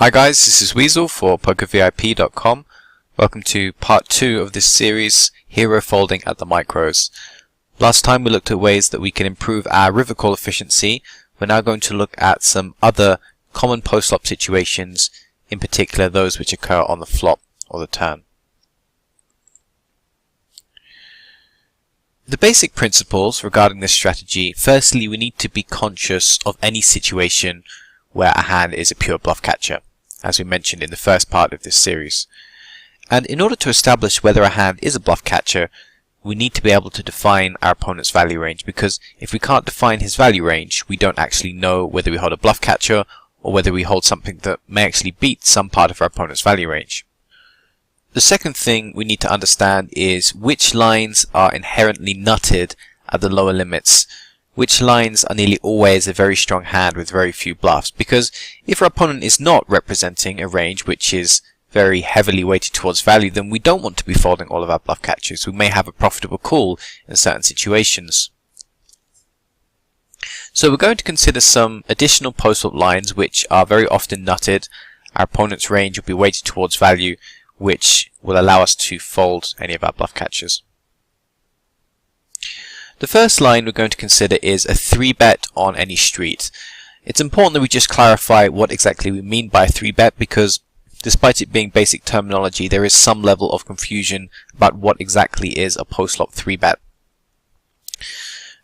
Hi guys, this is Weasel for PokerVIP.com. Welcome to part 2 of this series, Hero Folding at the Micros. Last time we looked at ways that we can improve our river call efficiency. We're now going to look at some other common post-flop situations, in particular those which occur on the flop or the turn. The basic principles regarding this strategy: firstly, we need to be conscious of any situation where a hand is a pure bluff catcher, as we mentioned in the first part of this series. And in order to establish whether a hand is a bluff catcher, we need to be able to define our opponent's value range, because if we can't define his value range, we don't actually know whether we hold a bluff catcher or whether we hold something that may actually beat some part of our opponent's value range. The second thing we need to understand is which lines are inherently nutted at the lower limits. Which lines are nearly always a very strong hand with very few bluffs, because if our opponent is not representing a range which is very heavily weighted towards value, then we don't want to be folding all of our bluff catchers. We may have a profitable call in certain situations. So we're going to consider some additional post-flop lines which are very often nutted. Our opponent's range will be weighted towards value, which will allow us to fold any of our bluff catchers. The first line we're going to consider is a 3-bet on any street. It's important that we just clarify what exactly we mean by a 3-bet, because despite it being basic terminology, there is some level of confusion about what exactly is a post-flop 3-bet.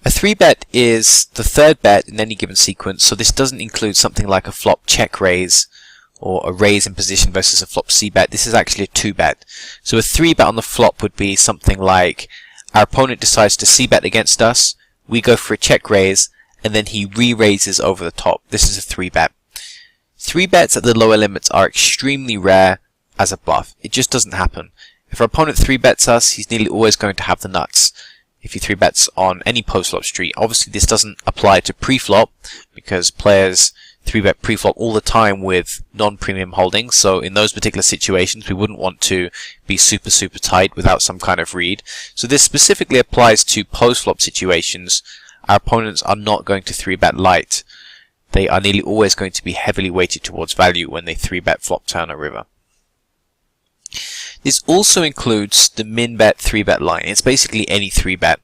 A 3-bet is the third bet in any given sequence, so this doesn't include something like a flop check raise or a raise in position versus a flop c-bet. This is actually a 2-bet. So a 3-bet on the flop would be something like our opponent decides to c-bet against us, we go for a check raise, and then he re-raises over the top. This is a 3-bet. 3-bets at the lower limits are extremely rare as a bluff. It just doesn't happen. If our opponent 3-bets us, he's nearly always going to have the nuts if he 3-bets on any post-flop street. Obviously this doesn't apply to pre-flop, because players 3-bet pre-flop all the time with non-premium holdings, so in those particular situations we wouldn't want to be super tight without some kind of read. So this specifically applies to post-flop situations. Our opponents are not going to 3-bet light. They are nearly always going to be heavily weighted towards value when they 3-bet flop, turn or river. This also includes the min-bet 3-bet line. It's basically any 3-bet.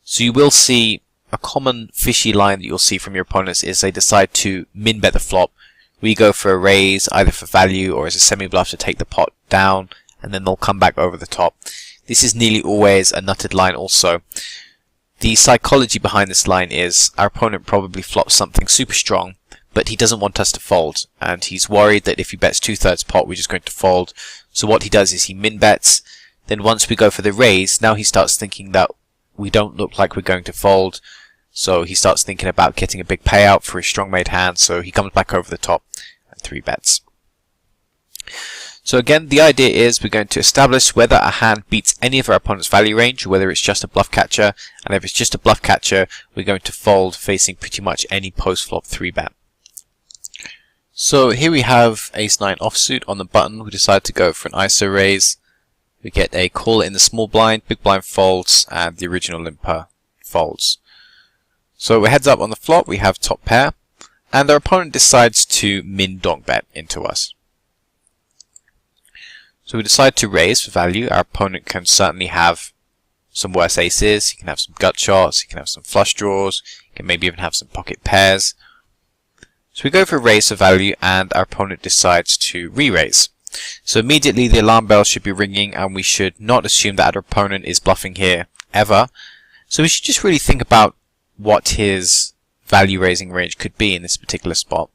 So you will see a common fishy line that you'll see from your opponents is they decide to min-bet the flop. We go for a raise, either for value or as a semi-bluff to take the pot down, and then they'll come back over the top. This is nearly always a nutted line also. The psychology behind this line is our opponent probably flops something super strong, but he doesn't want us to fold, and he's worried that if he bets 2/3 pot, we're just going to fold. So what he does is he min-bets, then once we go for the raise, now he starts thinking that we don't look like we're going to fold. So he starts thinking about getting a big payout for his strong made hand, so he comes back over the top and 3-bets. So again, the idea is we're going to establish whether a hand beats any of our opponent's value range, or whether it's just a bluff catcher, and if it's just a bluff catcher, we're going to fold facing pretty much any post-flop 3-bet. So here we have ace-9 offsuit on the button. We decide to go for an ISO raise. We get a call in the small blind, big blind folds, and the original limper folds. So we're heads up on the flop, we have top pair, and our opponent decides to min-donk bet into us. So we decide to raise for value. Our opponent can certainly have some worse aces, he can have some gut shots, he can have some flush draws, he can maybe even have some pocket pairs. So we go for a raise for value, and our opponent decides to re-raise. So immediately the alarm bell should be ringing, and we should not assume that our opponent is bluffing here ever. So we should just really think about what his value raising range could be in this particular spot.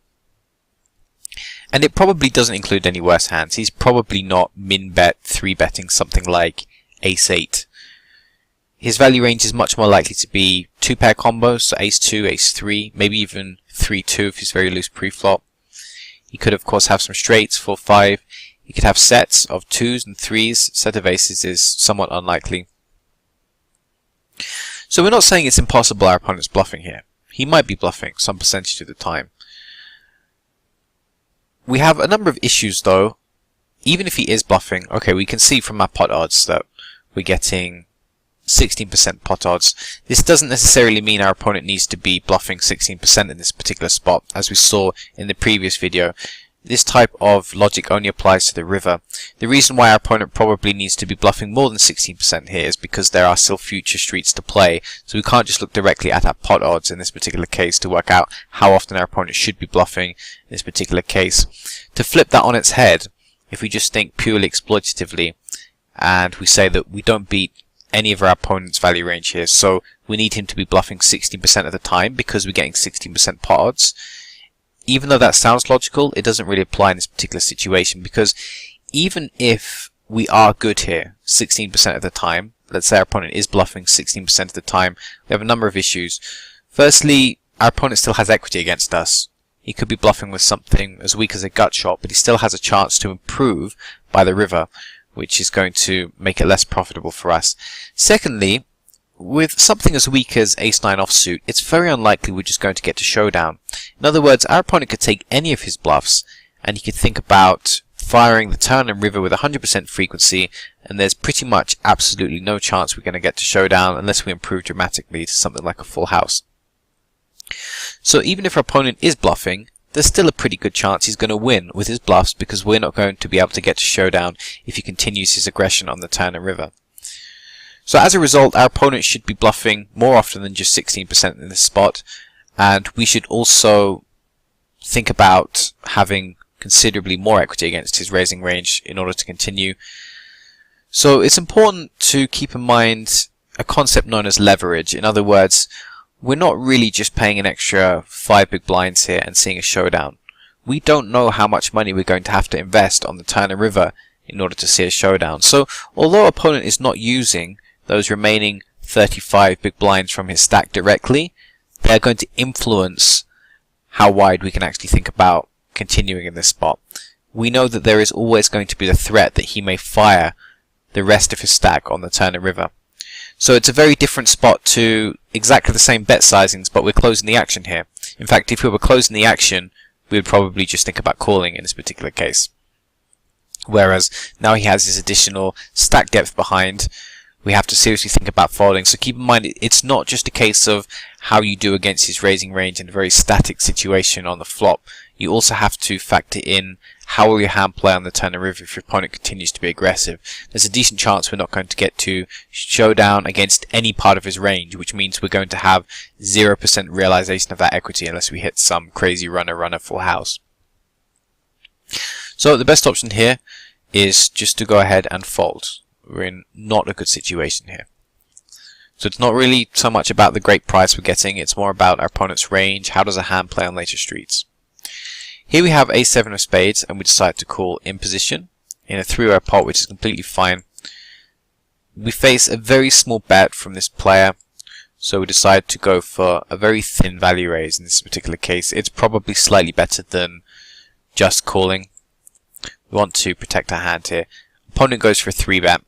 And it probably doesn't include any worse hands. He's probably not min-bet 3-betting something like ace-8. His value range is much more likely to be 2-pair combos, so ace-2, ace-3, maybe even 3-2 if he's very loose pre-flop. He could of course have some straights, 4-5. He could have sets of 2s and 3s. Set of aces is somewhat unlikely. So we're not saying it's impossible our opponent's bluffing here. He might be bluffing some percentage of the time. We have a number of issues though. Even if he is bluffing, okay, we can see from our pot odds that we're getting 16% pot odds. This doesn't necessarily mean our opponent needs to be bluffing 16% in this particular spot. As we saw in the previous video, this type of logic only applies to the river. The reason why our opponent probably needs to be bluffing more than 16% here is because there are still future streets to play, so we can't just look directly at our pot odds in this particular case to work out how often our opponent should be bluffing in this particular case. To flip that on its head, if we just think purely exploitatively, and we say that we don't beat any of our opponent's value range here, so we need him to be bluffing 16% of the time because we're getting 16% pot odds. Even though that sounds logical, it doesn't really apply in this particular situation, because even if we are good here 16% of the time, let's say our opponent is bluffing 16% of the time, we have a number of issues. Firstly, our opponent still has equity against us. He could be bluffing with something as weak as a gut shot, but he still has a chance to improve by the river, which is going to make it less profitable for us. Secondly, with something as weak as ace-9 offsuit, it's very unlikely we're just going to get to showdown. In other words, our opponent could take any of his bluffs, and he could think about firing the turn and river with 100% frequency, and there's pretty much absolutely no chance we're going to get to showdown unless we improve dramatically to something like a full house. So even if our opponent is bluffing, there's still a pretty good chance he's going to win with his bluffs, because we're not going to be able to get to showdown if he continues his aggression on the turn and river. So as a result, our opponent should be bluffing more often than just 16% in this spot, and we should also think about having considerably more equity against his raising range in order to continue. So it's important to keep in mind a concept known as leverage. In other words, we're not really just paying an extra 5 big blinds here and seeing a showdown. We don't know how much money we're going to have to invest on the turn and river in order to see a showdown. So although our opponent is not using those remaining 35 big blinds from his stack directly, they're going to influence how wide we can actually think about continuing in this spot. We know that there is always going to be the threat that he may fire the rest of his stack on the turn and river. So it's a very different spot to exactly the same bet sizings, but we're closing the action here. In fact, if we were closing the action, we would probably just think about calling in this particular case. Whereas now he has his additional stack depth behind, we have to seriously think about folding. So keep in mind, it's not just a case of how you do against his raising range in a very static situation on the flop. You also have to factor in how will your hand play on the turn and river if your opponent continues to be aggressive. There's a decent chance we're not going to get to showdown against any part of his range, which means we're going to have 0% realization of that equity unless we hit some crazy runner full house. So the best option here is just to go ahead and fold. We're in not a good situation here. So it's not really so much about the great price we're getting, it's more about our opponent's range. How does a hand play on later streets? Here we have a7 of spades, and we decide to call in position in a 3-way pot, which is completely fine. We face a very small bet from this player, so we decide to go for a very thin value raise in this particular case. It's probably slightly better than just calling. We want to protect our hand here. Opponent goes for a 3-bet.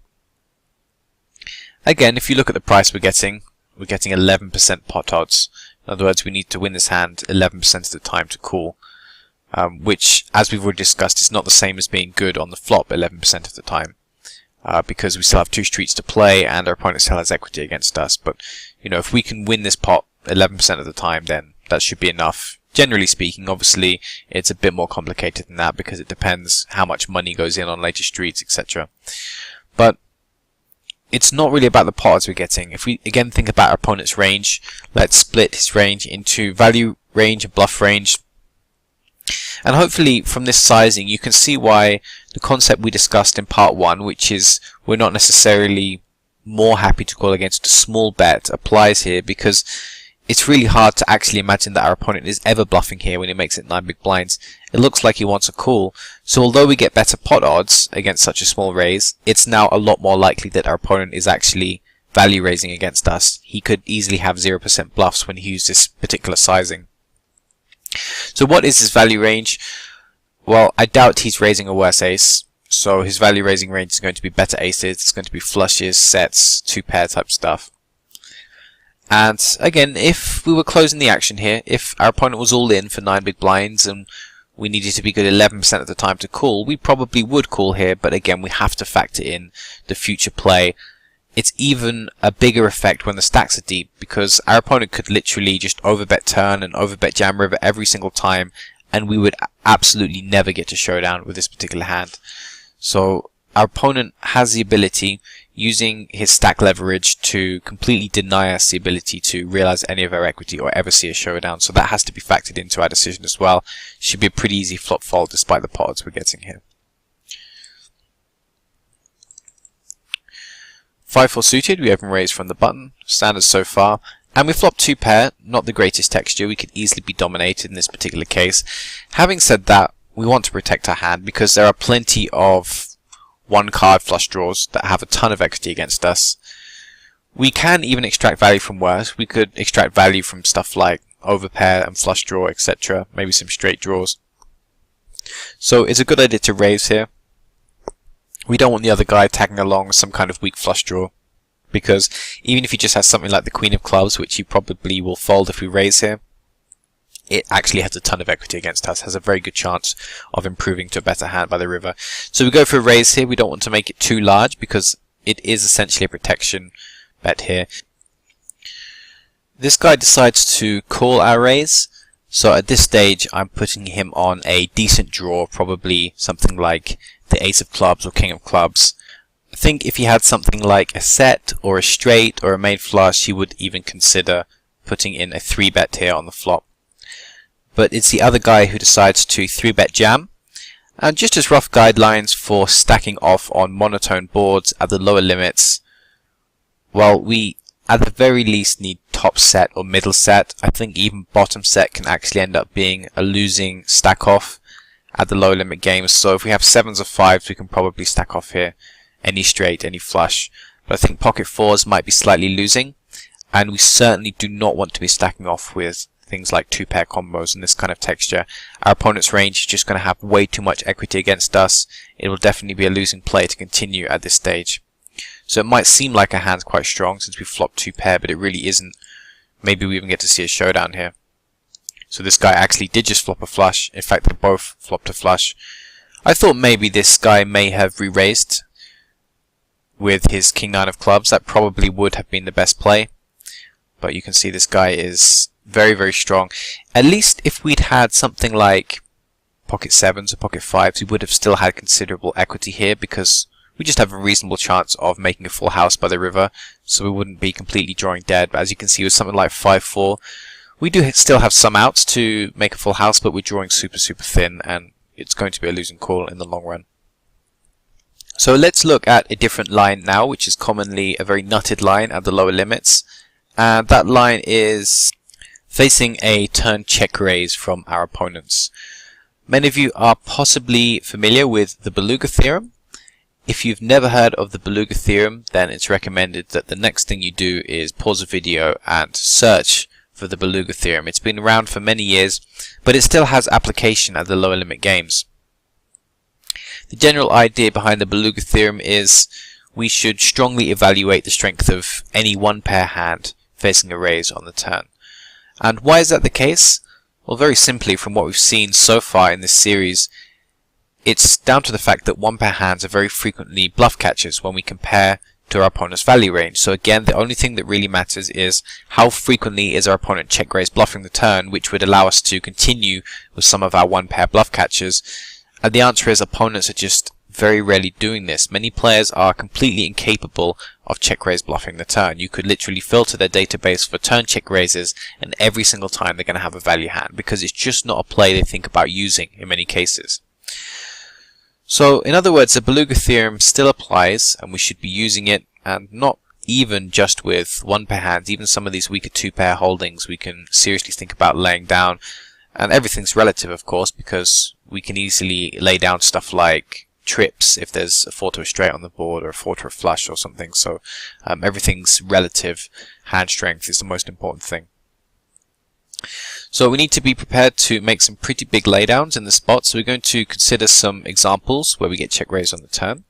Again, if you look at the price we're getting 11% pot odds. In other words, we need to win this hand 11% of the time to call. Which, as we've already discussed, is not the same as being good on the flop 11% of the time, because we still have 2 streets to play and our opponent still has equity against us. But you know, if we can win this pot 11% of the time, then that should be enough. Generally speaking, obviously, it's a bit more complicated than that because it depends how much money goes in on later streets, etc. But it's not really about the pot odds we're getting. If we again think about our opponent's range, let's split his range into value range and bluff range. And hopefully from this sizing you can see why the concept we discussed in part 1, which is we're not necessarily more happy to call against a small bet, applies here, because it's really hard to actually imagine that our opponent is ever bluffing here when he makes it 9 big blinds. It looks like he wants a call. So although we get better pot odds against such a small raise, it's now a lot more likely that our opponent is actually value raising against us. He could easily have 0% bluffs when he used this particular sizing. So what is his value range? Well, I doubt he's raising a worse ace, so his value raising range is going to be better aces, it's going to be flushes, sets, 2-pair type stuff. And again, if we were closing the action here, if our opponent was all in for 9 big blinds and we needed to be good 11% of the time to call, we probably would call here, but again, we have to factor in the future play. It's even a bigger effect when the stacks are deep, because our opponent could literally just overbet turn and overbet jam river every single time, and we would absolutely never get to showdown with this particular hand. So our opponent has the ability, using his stack leverage, to completely deny us the ability to realize any of our equity or ever see a showdown. So that has to be factored into our decision as well. Should be a pretty easy flop fold despite the pot odds we're getting here. 5-4 suited, we open raise from the button, standard so far, and we flop 2 pair, not the greatest texture, we could easily be dominated in this particular case. Having said that, we want to protect our hand because there are plenty of 1-card flush draws that have a ton of equity against us. We can even extract value from worse. We could extract value from stuff like overpair and flush draw, etc. Maybe some straight draws. So it's a good idea to raise here. We don't want the other guy tagging along with some kind of weak flush draw, because even if he just has something like the Queen of Clubs, which he probably will fold if we raise here, it actually has a ton of equity against us, has a very good chance of improving to a better hand by the river. So we go for a raise here. We don't want to make it too large because it is essentially a protection bet here. This guy decides to call our raise, so at this stage I'm putting him on a decent draw, probably something like the Ace of Clubs or King of Clubs. I think if he had something like a set or a straight or a main flush, he would even consider putting in a 3-bet here on the flop. But it's the other guy who decides to 3-bet jam. And just as rough guidelines for stacking off on monotone boards at the lower limits, well, we at the very least need top set or middle set. I think even bottom set can actually end up being a losing stack off at the low limit games. So if we have 7s or 5s, we can probably stack off here any straight, any flush. But I think pocket 4s might be slightly losing, and we certainly do not want to be stacking off with things like 2-pair combos and this kind of texture. Our opponent's range is just going to have way too much equity against us. It will definitely be a losing play to continue at this stage. So it might seem like our hand's quite strong since we flopped 2-pair, but it really isn't. Maybe we even get to see a showdown here. So this guy actually did just flop a flush. In fact, they both flopped a flush. I thought maybe this guy may have re-raised with his King-9 of Clubs. That probably would have been the best play. But you can see this guy is very, very strong. At least if we'd had something like pocket 7s or pocket 5s, we would have still had considerable equity here, because we just have a reasonable chance of making a full house by the river, so we wouldn't be completely drawing dead. But as you can see with something like 5-4, we do still have some outs to make a full house, but we're drawing super thin, and it's going to be a losing call in the long run. So let's look at a different line now, which is commonly a very nutted line at the lower limits. And that line is facing a turn check raise from our opponents. Many of you are possibly familiar with the Beluga theorem. If you've never heard of the Beluga theorem, then it's recommended that the next thing you do is pause the video and search for the Beluga theorem. It's been around for many years, but it still has application at the lower limit games. The general idea behind the Beluga theorem is we should strongly evaluate the strength of any 1-pair hand facing a raise on the turn. And why is that the case? Well, very simply, from what we've seen so far in this series, it's down to the fact that 1-pair hands are very frequently bluff catchers when we compare to our opponent's value range. So again, the only thing that really matters is how frequently is our opponent check raise bluffing the turn, which would allow us to continue with some of our 1-pair bluff catchers. And the answer is opponents are just very rarely doing this. Many players are completely incapable of check raise bluffing the turn. You could literally filter their database for turn check raises, and every single time they're going to have a value hand, because it's just not a play they think about using in many cases. So in other words, the Beluga theorem still applies, and we should be using it, and not even just with 1-pair hands. Even some of these weaker 2-pair holdings we can seriously think about laying down. And everything's relative, of course, because we can easily lay down stuff like trips if there's a 4 to a straight on the board, or a 4 to a flush or something. So everything's relative. Hand strength is the most important thing. So we need to be prepared to make some pretty big laydowns in the spot. So we're going to consider some examples where we get check raised on the turn.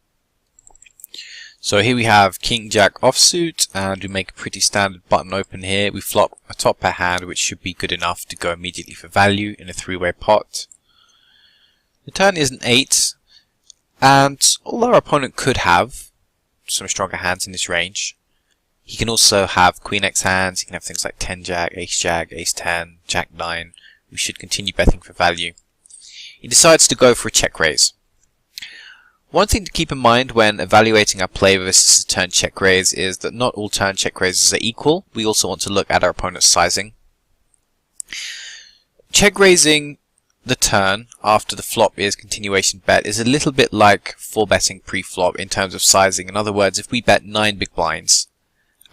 So here we have King Jack offsuit, and we make a pretty standard button open here. We flop a top pair hand, which should be good enough to go immediately for value in a 3-way pot. The turn is an 8, and although our opponent could have some stronger hands in this range, he can also have Queen X hands. He can have things like 10 Jack, Ace Jack, Ace 10, Jack 9. We should continue betting for value. He decides to go for a check raise. One thing to keep in mind when evaluating our play versus a turn check raise is that not all turn check raises are equal. We also want to look at our opponent's sizing. Check raising the turn after the flop is continuation bet is a little bit like 4-betting pre-flop in terms of sizing. In other words, if we bet 9 big blinds,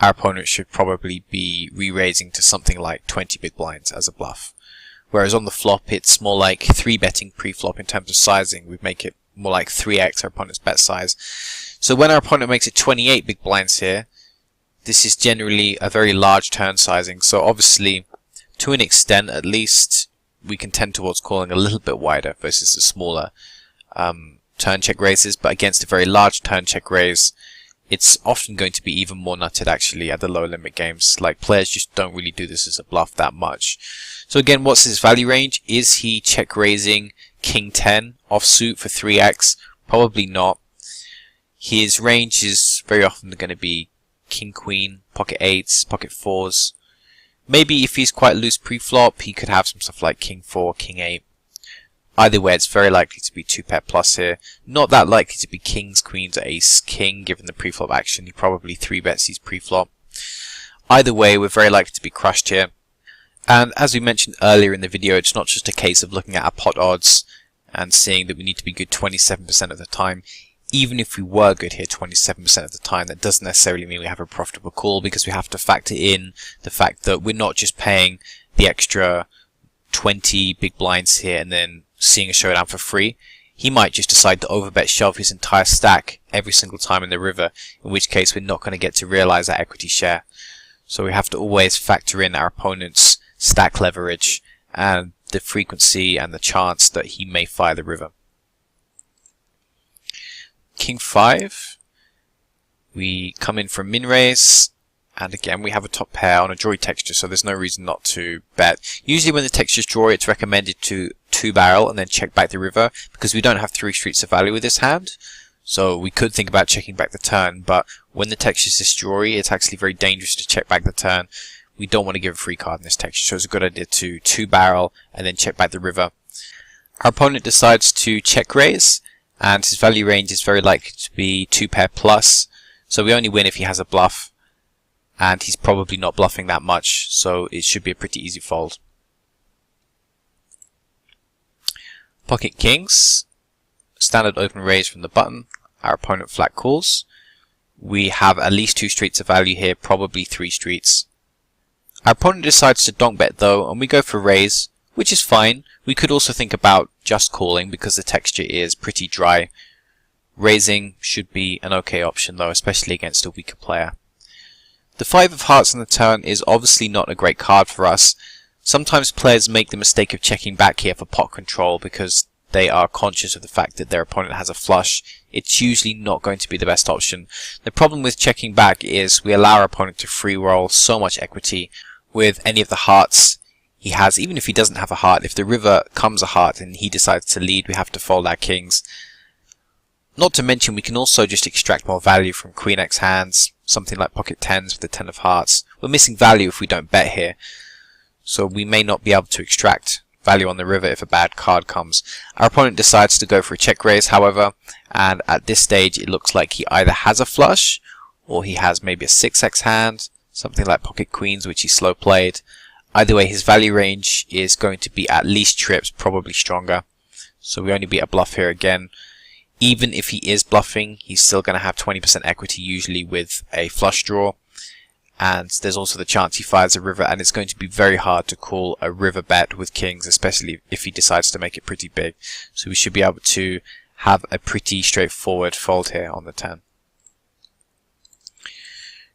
our opponent should probably be re-raising to something like 20 big blinds as a bluff. Whereas on the flop, it's more like 3-betting pre-flop in terms of sizing. We'd make it more like 3x our opponent's bet size. So when our opponent makes it 28 big blinds here, this is generally a very large turn sizing. So obviously, to an extent at least, we can tend towards calling a little bit wider versus the smaller turn check raises. But against a very large turn check raise, it's often going to be even more nutted actually at the low limit games. Like, players just don't really do this as a bluff that much. So again, what's his value range? Is he check raising King 10 offsuit for 3x? Probably not. His range is very often going to be King Queen, pocket 8s, pocket 4s. Maybe if he's quite loose pre-flop, he could have some stuff like King 4, King 8. Either way, it's very likely to be 2-pair plus here. Not that likely to be Kings, Queens, or Ace, King, given the pre-flop action. He probably 3-bets these pre-flop. Either way, we're very likely to be crushed here. And as we mentioned earlier in the video, it's not just a case of looking at our pot odds and seeing that we need to be good 27% of the time. Even if we were good here 27% of the time, that doesn't necessarily mean we have a profitable call, because we have to factor in the fact that we're not just paying the extra 20 big blinds here and then seeing a showdown for free. He might just decide to overbet shove his entire stack every single time in the river, in which case we're not going to get to realize our equity share. So we have to always factor in our opponent's stack leverage and the frequency and the chance that he may fire the river. King 5, we come in for a min raise, and again we have a top pair on a drawy texture, so there's no reason not to bet. Usually when the texture's drawy, it's recommended to 2-barrel and then check back the river, because we don't have 3 streets of value with this hand. So we could think about checking back the turn, but when the texture's this drawy, it's actually very dangerous to check back the turn. We don't want to give a free card in this texture, so it's a good idea to 2-barrel and then check back the river. Our opponent decides to check raise, and his value range is very likely to be 2-pair plus, so we only win if he has a bluff, and he's probably not bluffing that much, so it should be a pretty easy fold. Pocket kings, standard open raise from the button. Our opponent flat calls. We have at least 2 streets of value here, probably 3 streets. Our opponent decides to donk bet though, and we go for raise, which is fine. We could also think about just calling because the texture is pretty dry. Raising should be an okay option though, especially against a weaker player. The 5 of hearts on the turn is obviously not a great card for us. Sometimes players make the mistake of checking back here for pot control because they are conscious of the fact that their opponent has a flush. It's usually not going to be the best option. The problem with checking back is we allow our opponent to free roll so much equity with any of the hearts he has. Even if he doesn't have a heart, if the river comes a heart and he decides to lead, we have to fold our kings. Not to mention we can also just extract more value from Queen X hands, something like pocket 10s with the 10 of hearts. We're missing value if we don't bet here, so we may not be able to extract value on the river if a bad card comes. Our opponent decides to go for a check raise, however, and at this stage it looks like he either has a flush or he has maybe a 6x hand, something like pocket queens, which he slow played. Either way, his value range is going to be at least trips, probably stronger. So we only beat a bluff here again. Even if he is bluffing, he's still going to have 20% equity usually with a flush draw. And there's also the chance he fires a river, and it's going to be very hard to call a river bet with kings, especially if he decides to make it pretty big. So we should be able to have a pretty straightforward fold here on the turn.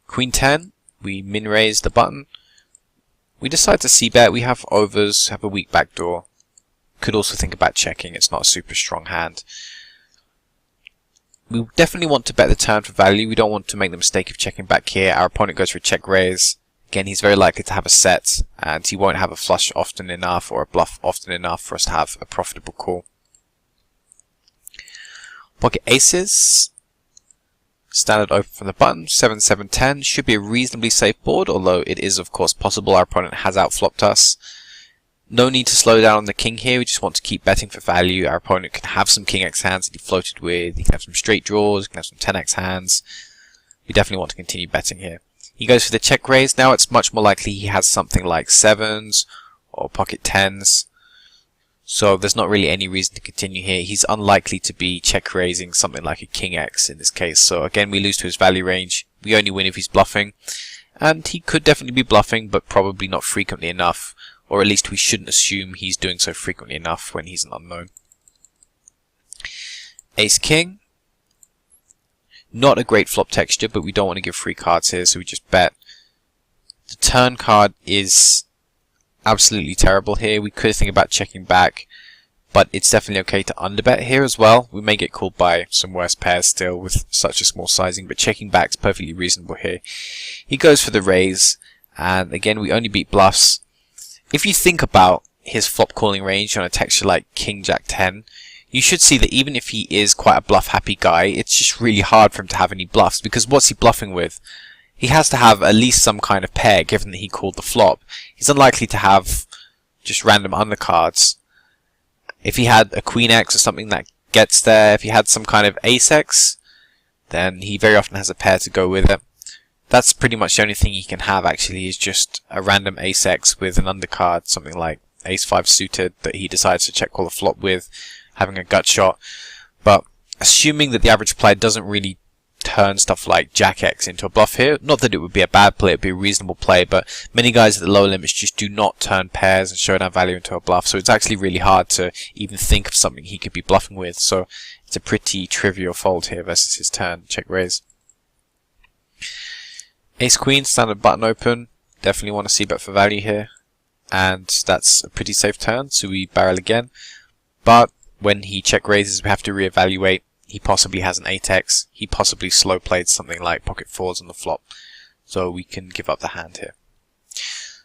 Queen 10, we min raise the button. We decide to c-bet. We have overs, have a weak backdoor. Could also think about checking. It's not a super strong hand. We definitely want to bet the turn for value. We don't want to make the mistake of checking back here. Our opponent goes for a check raise. Again, he's very likely to have a set, and he won't have a flush often enough or a bluff often enough for us to have a profitable call. Pocket aces. Standard open from the button. 7, 7, 10. Should be a reasonably safe board, although it is of course possible our opponent has outflopped us. No need to slow down on the king here, we just want to keep betting for value. Our opponent can have some king x hands that he floated with, he can have some straight draws, he can have some 10x hands. We definitely want to continue betting here. He goes for the check raise. Now it's much more likely he has something like 7s or pocket 10s. So there's not really any reason to continue here. He's unlikely to be check raising something like a king x in this case. So again, we lose to his value range. We only win if he's bluffing. And he could definitely be bluffing, but probably not frequently enough. Or at least we shouldn't assume he's doing so frequently enough when he's an unknown. Ace king. Not a great flop texture, but we don't want to give free cards here, so we just bet. The turn card is absolutely terrible here. We could think about checking back, but it's definitely okay to underbet here as well. We may get called by some worse pairs still with such a small sizing, but checking back is perfectly reasonable here. He goes for the raise, and again we only beat bluffs. If you think about his flop calling range on a texture like King Jack 10, you should see that even if he is quite a bluff happy guy, it's just really hard for him to have any bluffs, because what's he bluffing with? He has to have at least some kind of pair, given that he called the flop. He's unlikely to have just random undercards. If he had a Queen X or something that gets there, if he had some kind of Ace X, then he very often has a pair to go with it. That's pretty much the only thing he can have actually, is just a random Ace X with an undercard, something like Ace 5 suited that he decides to check call a flop with, having a gut shot. But assuming that the average player doesn't really turn stuff like Jack X into a bluff here, not that it would be a bad play, it would be a reasonable play, but many guys at the lower limits just do not turn pairs and showdown value into a bluff, so it's actually really hard to even think of something he could be bluffing with, so it's a pretty trivial fold here versus his turn check raise. Ace Queen, standard button open, definitely want to see bet for value here, and that's a pretty safe turn, so we barrel again, but when he check raises we have to reevaluate. He possibly has an 8x, he possibly slow played something like pocket 4s on the flop, so we can give up the hand here.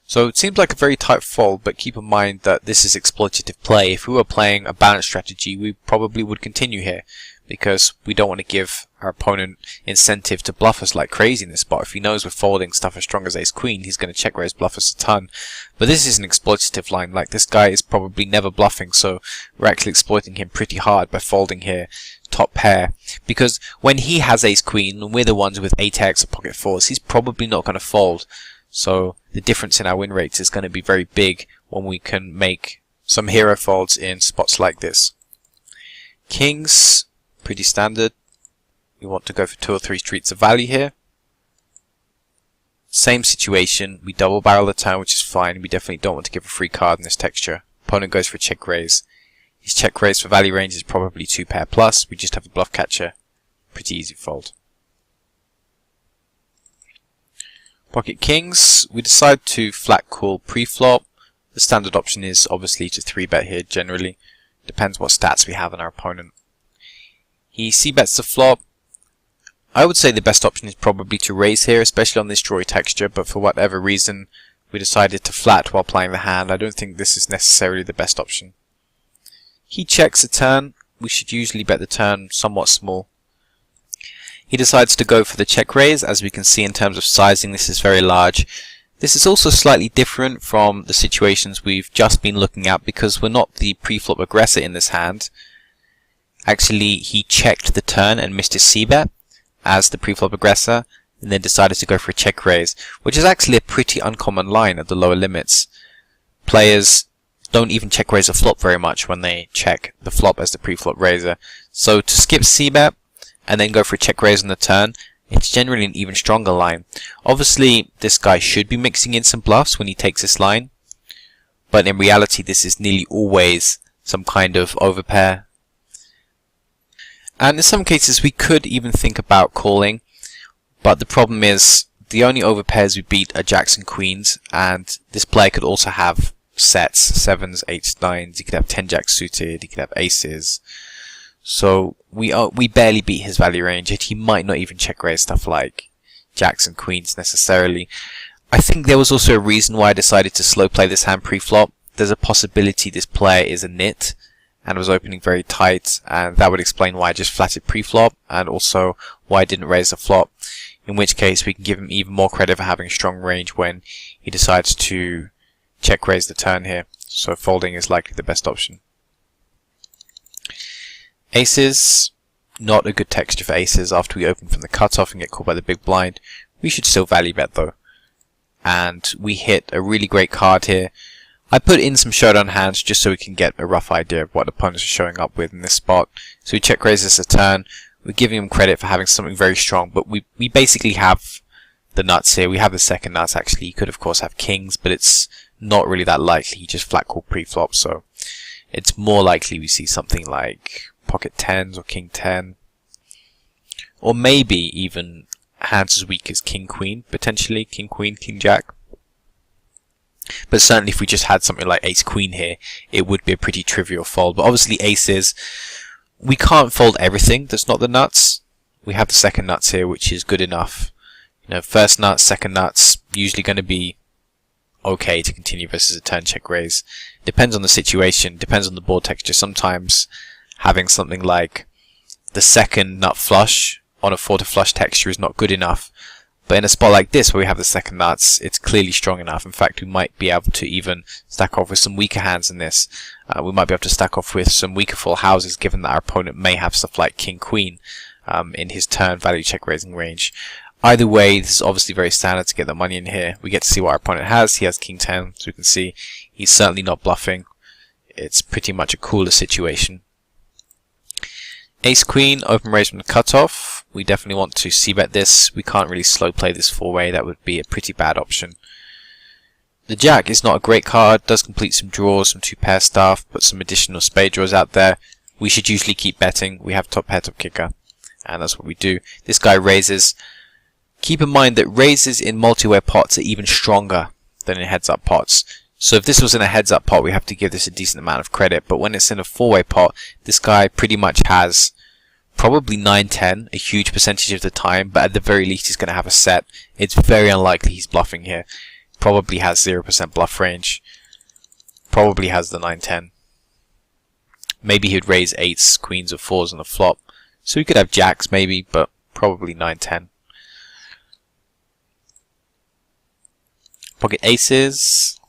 So it seems like a very tight fold, but keep in mind that this is exploitative play. If we were playing a balanced strategy, we probably would continue here, because we don't want to give our opponent incentive to bluff us like crazy in this spot. If he knows we're folding stuff as strong as ace queen, he's going to check raise bluff us a ton. But this is an exploitative line, like this guy is probably never bluffing, so we're actually exploiting him pretty hard by folding here top pair, because when he has ace queen and we're the ones with 8x or pocket 4s, he's probably not going to fold. So the difference in our win rates is going to be very big when we can make some hero folds in spots like this. Kings, pretty standard. We want to go for 2 or 3 streets of value here. Same situation, we double barrel the turn, which is fine. We definitely don't want to give a free card in this texture. Opponent goes for a check raise. His check raise for value range is probably 2 pair plus. We just have a bluff catcher. Pretty easy fold. Pocket kings, we decide to flat call pre-flop. The standard option is obviously to 3-bet here generally. Depends what stats we have on our opponent. He c-bets the flop. I would say the best option is probably to raise here, especially on this drawy texture, but for whatever reason we decided to flat while playing the hand. I don't think this is necessarily the best option. He checks a turn. We should usually bet the turn somewhat small. He decides to go for the check raise. As we can see in terms of sizing, this is very large. This is also slightly different from the situations we've just been looking at, because we're not the pre-flop aggressor in this hand. Actually, he checked the turn and missed his c-bet as the pre-flop aggressor, and then decided to go for a check raise, which is actually a pretty uncommon line at the lower limits. Players don't even check raise a flop very much when they check the flop as the pre-flop raiser. So to skip c-bet and then go for a check raise on the turn, it's generally an even stronger line. Obviously, this guy should be mixing in some bluffs when he takes this line, but in reality this is nearly always some kind of overpair. And in some cases we could even think about calling, but the problem is the only overpairs we beat are jacks and queens, and this player could also have sets, 7s, 8s, 9s, he could have 10 jacks suited, he could have aces. So we barely beat his value range, yet he might not even check raise stuff like jacks and queens necessarily. I think there was also a reason why I decided to slow play this hand pre-flop. There's a possibility this player is a nit and was opening very tight, and that would explain why I just flatted pre-flop, and also why I didn't raise the flop, in which case we can give him even more credit for having a strong range when he decides to check raise the turn here. so folding is likely the best option. Aces, not a good texture for aces after we open from the cutoff and get called by the big blind. We should still value bet though. And we hit a really great card here. I put in some showdown hands just so we can get a rough idea of what opponents are showing up with in this spot. So we check raise this a turn. We're giving him credit for having something very strong, but we basically have the nuts here. We have the second nuts actually. You could of course have kings, but it's not really that likely. You just flat call pre-flop, so it's more likely we see something like pocket tens or king 10, or maybe even hands as weak as king queen, potentially king queen, king jack. But certainly if we just had something like ace queen here, it would be a pretty trivial fold. But obviously aces, we can't fold everything that's not the nuts. We have the second nuts here, which is good enough. You know, first nuts, second nuts, usually going to be okay to continue versus a turn check raise. Depends on the situation, depends on the board texture. Sometimes having something like the second nut flush on a 4 to flush texture is not good enough. But in a spot like this where we have the second nuts, it's clearly strong enough. In fact, we might be able to even stack off with some weaker hands in this. We might be able to stack off with some weaker full houses, given that our opponent may have stuff like king queen in his turn value check raising range. Either way, this is obviously very standard to get the money in here. We get to see what our opponent has. He has king 10, so we can see he's certainly not bluffing. It's pretty much a cooler situation. Ace queen, open raise from the cutoff. We definitely want to c-bet this. We can't really slow play this four-way. That would be a pretty bad option. The jack is not a great card. Does complete some draws, some two-pair stuff, put some additional spade draws out there. We should usually keep betting. We have top pair, top kicker, and that's what we do. This guy raises. Keep in mind that raises in multi-way pots are even stronger than in heads-up pots. So if this was in a heads-up pot, we have to give this a decent amount of credit. But when it's in a four-way pot, this guy pretty much has probably 9-10, a huge percentage of the time, but at the very least he's going to have a set. It's very unlikely he's bluffing here. Probably has 0% bluff range. Probably has the 9-10. Maybe he'd raise 8s, queens, or 4s on the flop. So he could have jacks maybe, but probably 9-10. Pocket aces.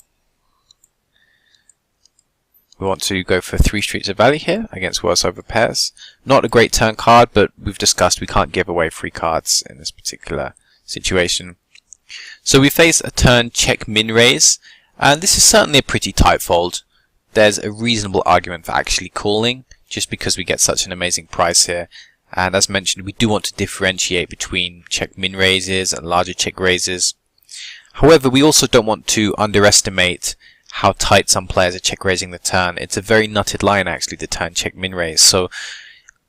We want to go for 3 streets of value here against worse over pairs. Not a great turn card, but we've discussed we can't give away free cards in this particular situation. So we face a turn check min raise, and this is certainly a pretty tight fold. There's a reasonable argument for actually calling, just because we get such an amazing price here. And as mentioned, we do want to differentiate between check min raises and larger check raises. However, we also don't want to underestimate how tight some players are check raising the turn. It's a very nutted line actually, the turn check min raise. So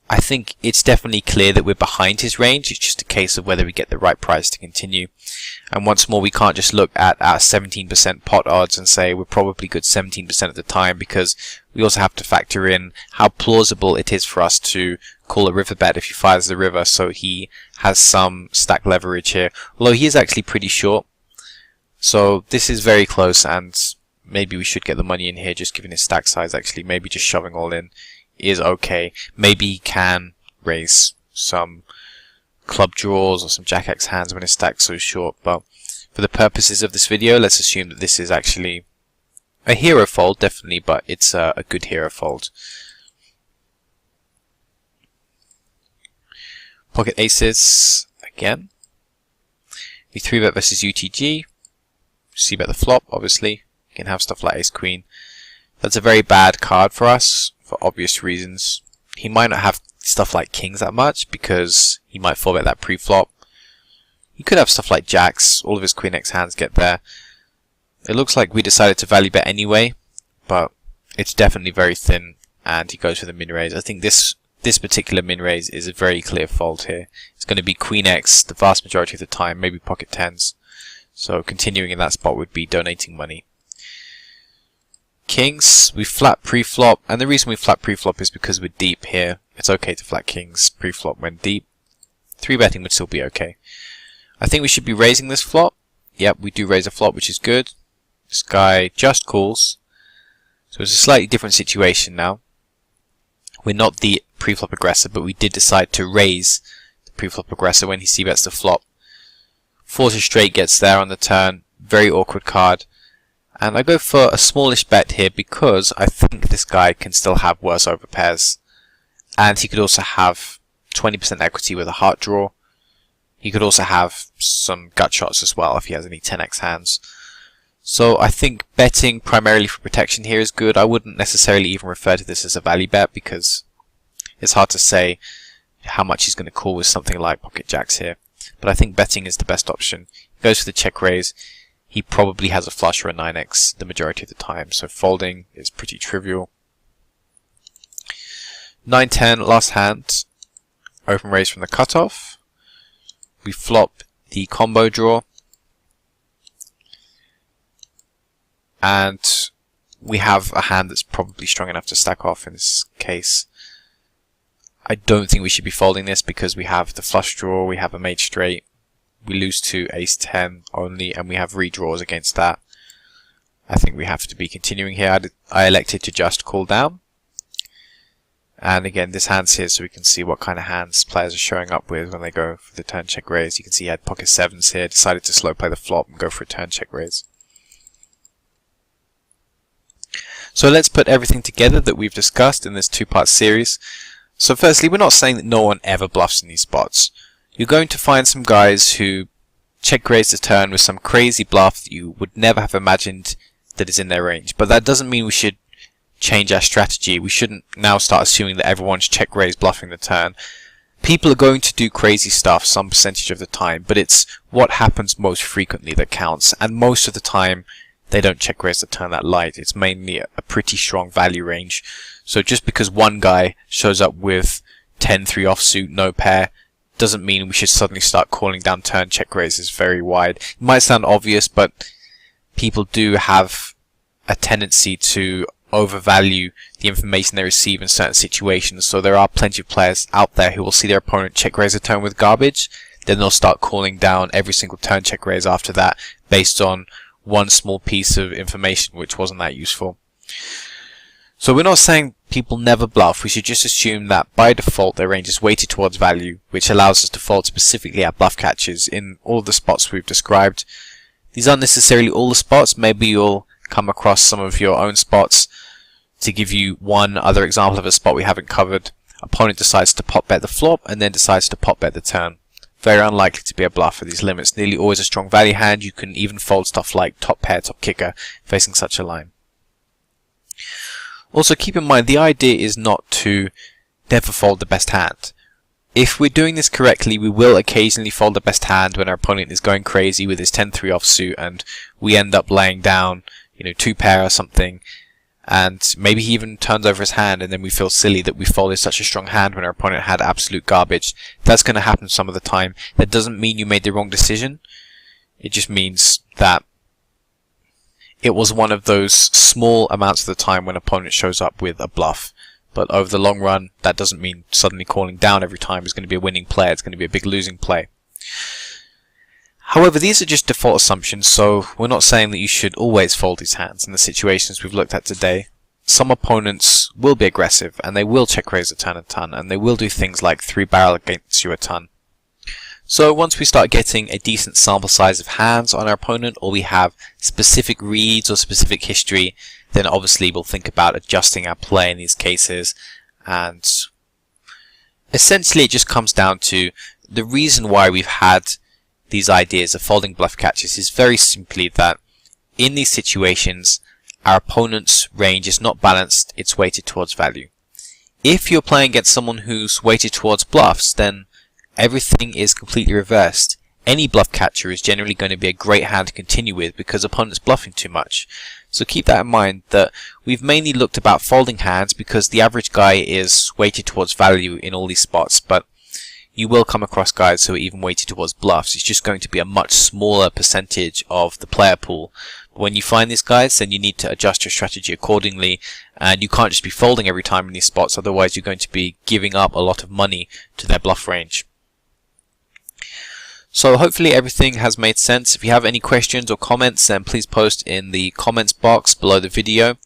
I think it's definitely clear that we're behind his range. It's just a case of whether we get the right price to continue. And once more, we can't just look at our 17% pot odds and say we're probably good 17% of the time, because we also have to factor in how plausible it is for us to call a river bet if he fires the river. So he has some stack leverage here, although he is actually pretty short. So this is very close, and maybe we should get the money in here just given his stack size. Actually, maybe just shoving all in is okay. Maybe he can raise some club draws or some jack X hands when his stack's so short, but for the purposes of this video, let's assume that this is actually a hero fold, definitely, but it's a good hero fold. Pocket aces again. We 3-bet versus UTG. C-bet the flop, obviously. You can have stuff like ace queen. That's a very bad card for us, for obvious reasons. He might not have stuff like kings that much, because he might 4-bet that pre-flop. He could have stuff like jacks. All of his queen X hands get there. It looks like we decided to value bet anyway, but it's definitely very thin, and he goes for the min raise. I think this particular min raise is a very clear fold here. It's going to be queen X the vast majority of the time, maybe pocket tens. So continuing in that spot would be donating money. Kings, we flat pre-flop, and the reason we flat pre-flop is because we're deep here. It's okay to flat kings pre-flop when deep. 3-betting would still be okay. I think we should be raising this flop. Yep, we do raise a flop, which is good. This guy just calls. So it's a slightly different situation now. We're not the pre-flop aggressor, but we did decide to raise the pre-flop aggressor when he c-bets the flop. 4 to straight gets there on the turn. Very awkward card. And I go for a smallish bet here because I think this guy can still have worse overpairs. And he could also have 20% equity with a heart draw. He could also have some gut shots as well if he has any 10x hands. So I think betting primarily for protection here is good. I wouldn't necessarily even refer to this as a value bet because it's hard to say how much he's going to call with something like pocket jacks here. But I think betting is the best option. He goes for the check raise. He probably has a flush or a 9x the majority of the time, so folding is pretty trivial. 9-10, last hand, open raise from the cutoff. We flop the combo draw. And we have a hand that's probably strong enough to stack off in this case. I don't think we should be folding this because we have the flush draw, we have a mate straight. We lose to ace-10 only, and we have redraws against that. I think we have to be continuing here. I elected to just call down. And again, this hand's here so we can see what kind of hands players are showing up with when they go for the turn check raise. You can see he had pocket 7s here, decided to slow play the flop and go for a turn check raise. So let's put everything together that we've discussed in this two-part series. So firstly, we're not saying that no one ever bluffs in these spots. You're going to find some guys who check raise the turn with some crazy bluff that you would never have imagined that is in their range. But that doesn't mean we should change our strategy. We shouldn't now start assuming that everyone's check raise bluffing the turn. People are going to do crazy stuff some percentage of the time, but it's what happens most frequently that counts. And most of the time, they don't check raise the turn that light. It's mainly a pretty strong value range. So just because one guy shows up with 10-3 offsuit, no pair, doesn't mean we should suddenly start calling down turn check raises very wide. It might sound obvious, but people do have a tendency to overvalue the information they receive in certain situations. So there are plenty of players out there who will see their opponent check raise a turn with garbage, then they'll start calling down every single turn check raise after that based on one small piece of information which wasn't that useful. So we're not saying people never bluff. We should just assume that by default their range is weighted towards value, which allows us to fold specifically at bluff catches in all the spots we've described. These aren't necessarily all the spots. Maybe you'll come across some of your own spots. To give you one other example of a spot we haven't covered, opponent decides to pop bet the flop and then decides to pop bet the turn. Very unlikely to be a bluff for these limits. Nearly always a strong value hand. You can even fold stuff like top pair, top kicker facing such a line. Also keep in mind the idea is not to never fold the best hand. If we're doing this correctly, we will occasionally fold the best hand when our opponent is going crazy with his 10-3 offsuit and we end up laying down, two pair or something, and maybe he even turns over his hand and then we feel silly that we folded such a strong hand when our opponent had absolute garbage. That's going to happen some of the time. That doesn't mean you made the wrong decision. It just means that it was one of those small amounts of the time when an opponent shows up with a bluff. But over the long run, that doesn't mean suddenly calling down every time is going to be a winning play. It's going to be a big losing play. However, these are just default assumptions, so we're not saying that you should always fold these hands in the situations we've looked at today. Some opponents will be aggressive, and they will check raise a ton, and they will do things like 3-barrel against you a ton. So once we start getting a decent sample size of hands on our opponent, or we have specific reads or specific history, then obviously we'll think about adjusting our play in these cases. And essentially it just comes down to the reason why we've had these ideas of folding bluff catches is very simply that in these situations our opponent's range is not balanced, it's weighted towards value. If you're playing against someone who's weighted towards bluffs, then everything is completely reversed. Any bluff catcher is generally going to be a great hand to continue with because opponent's bluffing too much. So keep that in mind, that we've mainly looked about folding hands because the average guy is weighted towards value in all these spots, but you will come across guys who are even weighted towards bluffs. It's just going to be a much smaller percentage of the player pool. But when you find these guys, then you need to adjust your strategy accordingly, and you can't just be folding every time in these spots, otherwise you're going to be giving up a lot of money to their bluff range. So hopefully everything has made sense. If you have any questions or comments, then please post in the comments box below the video.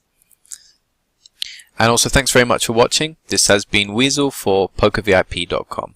And also thanks very much for watching. This has been Weasel for PokerVIP.com.